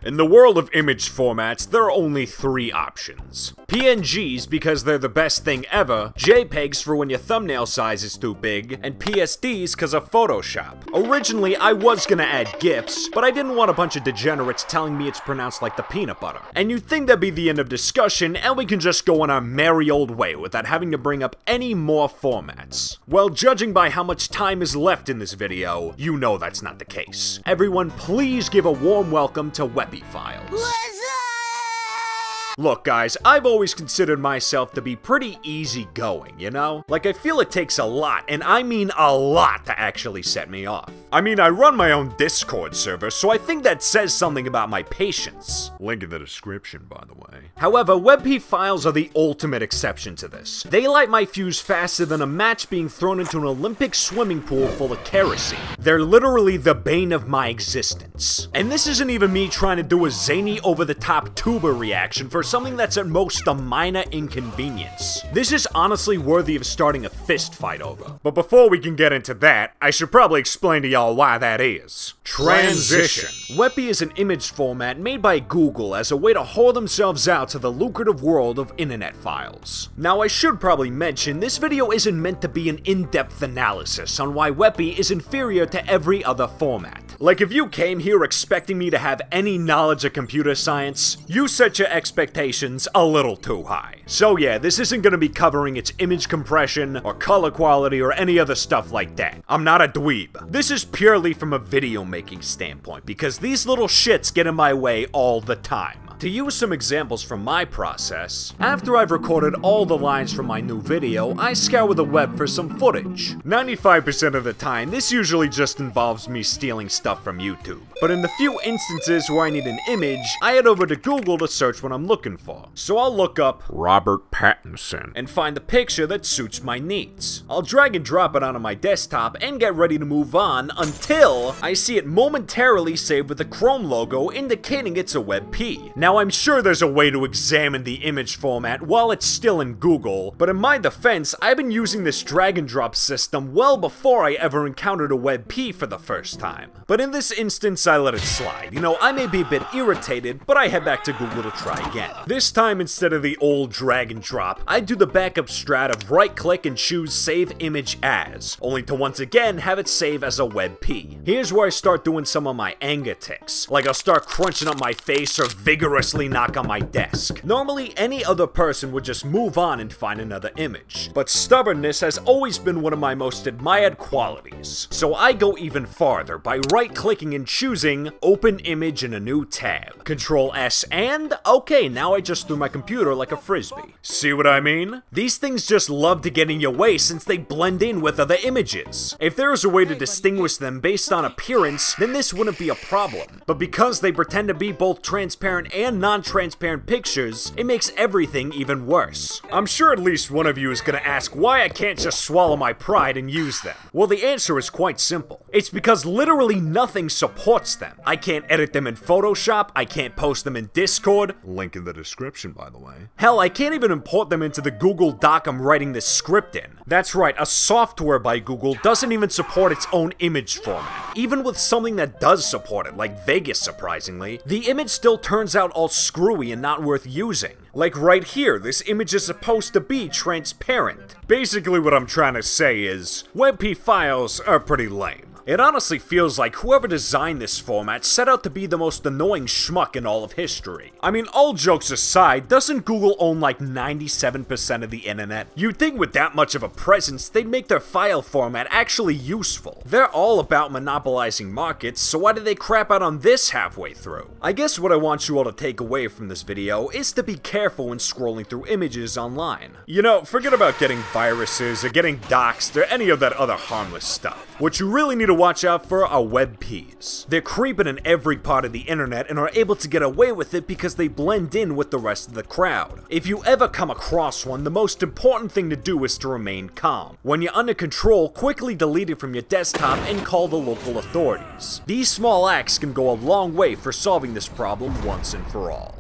In the world of image formats, there are only 3 options. PNGs because they're the best thing ever, JPEGs for when your thumbnail size is too big, and PSDs cause of Photoshop. Originally, I was gonna add GIFs, but I didn't want a bunch of degenerates telling me it's pronounced like the peanut butter. And you'd think that'd be the end of discussion, and we can just go on our merry old way without having to bring up any more formats. Well, judging by how much time is left in this video, you know that's not the case. Everyone, please give a warm welcome to Wepby Files. Look guys, I've always considered myself to be pretty easygoing, you know? Like I feel it takes a lot, and I mean a lot, to actually set me off. I mean, I run my own Discord server, so I think that says something about my patience. Link in the description, by the way. However, Wepby Files are the ultimate exception to this. They light my fuse faster than a match being thrown into an Olympic swimming pool full of kerosene. They're literally the bane of my existence. And this isn't even me trying to do a zany over-the-top tuber reaction for something that's at most a minor inconvenience. This is honestly worthy of starting a fist fight over. But before we can get into that, I should probably explain to y'all why that is. Transition. Wepby is an image format made by Google as a way to haul themselves out to the lucrative world of internet files. Now I should probably mention, this video isn't meant to be an in-depth analysis on why Wepby is inferior to every other format. Like if you came here expecting me to have any knowledge of computer science, you set your expectations a little too high. So yeah, this isn't gonna be covering its image compression, or color quality, or any other stuff like that. I'm not a dweeb. This is purely from a video making standpoint, because these little shits get in my way all the time. To use some examples from my process, after I've recorded all the lines from my new video, I scour the web for some footage. 95% of the time, this usually just involves me stealing stuff from YouTube. But in the few instances where I need an image, I head over to Google to search what I'm looking for. So I'll look up Robert Pattinson and find a picture that suits my needs. I'll drag and drop it onto my desktop and get ready to move on until I see it momentarily saved with the Chrome logo indicating it's a WebP. Now I'm sure there's a way to examine the image format while it's still in Google, but in my defense, I've been using this drag and drop system well before I ever encountered a WebP for the first time. But in this instance, I let it slide. You know, I may be a bit irritated, but I head back to Google to try again. This time, instead of the old drag and drop, I do the backup strat of right click and choose Save Image As, only to once again have it save as a WebP. Here's where I start doing some of my anger ticks, like I'll start crunching up my face or vigorously knock on my desk. Normally, any other person would just move on and find another image, but stubbornness has always been one of my most admired qualities. So I go even farther by right-clicking and choosing Open Image in a new tab. Control S and, okay, now I just threw my computer like a frisbee. See what I mean? These things just love to get in your way since they blend in with other images. If there was a way to distinguish them based on appearance, then this wouldn't be a problem. But because they pretend to be both transparent and non-transparent pictures, it makes everything even worse. I'm sure at least one of you is gonna ask why I can't just swallow my pride and use them. Well, the answer is quite simple. It's because literally nothing supports them. I can't edit them in Photoshop, I can't post them in Discord, link in the description by the way. Hell, I can't even import them into the Google Doc I'm writing this script in. That's right, a software by Google doesn't even support its own image format. Even with something that does support it, like Vegas surprisingly, the image still turns out all screwy and not worth using. Like right here, this image is supposed to be transparent. Basically what I'm trying to say is, Wepby Files are pretty lame. It honestly feels like whoever designed this format set out to be the most annoying schmuck in all of history. I mean, all jokes aside, doesn't Google own like 97% of the internet? You'd think with that much of a presence, they'd make their file format actually useful. They're all about monopolizing markets, so why did they crap out on this halfway through? I guess what I want you all to take away from this video is to be careful when scrolling through images online. You know, forget about getting viruses or getting doxxed or any of that other harmless stuff. What you really need to watch out for are WebPs. They're creeping in every part of the internet and are able to get away with it because they blend in with the rest of the crowd. If you ever come across one, the most important thing to do is to remain calm. When you're under control, quickly delete it from your desktop and call the local authorities. These small acts can go a long way for solving this problem once and for all.